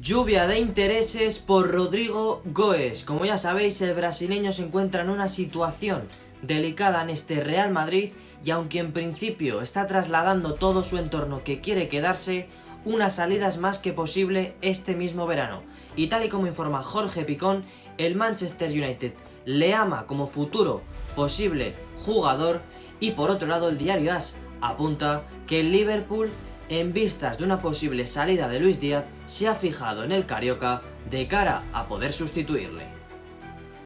Lluvia de intereses por Rodrigo Goes. Como ya sabéis, el brasileño se encuentra en una situación delicada en este Real Madrid y aunque en principio está trasladando todo su entorno que quiere quedarse, una salida es más que posible este mismo verano. Y tal y como informa Jorge Picón, el Manchester United le ama como futuro posible jugador y por otro lado el diario AS apunta que el Liverpool, en vistas de una posible salida de Luis Díaz, se ha fijado en el carioca de cara a poder sustituirle.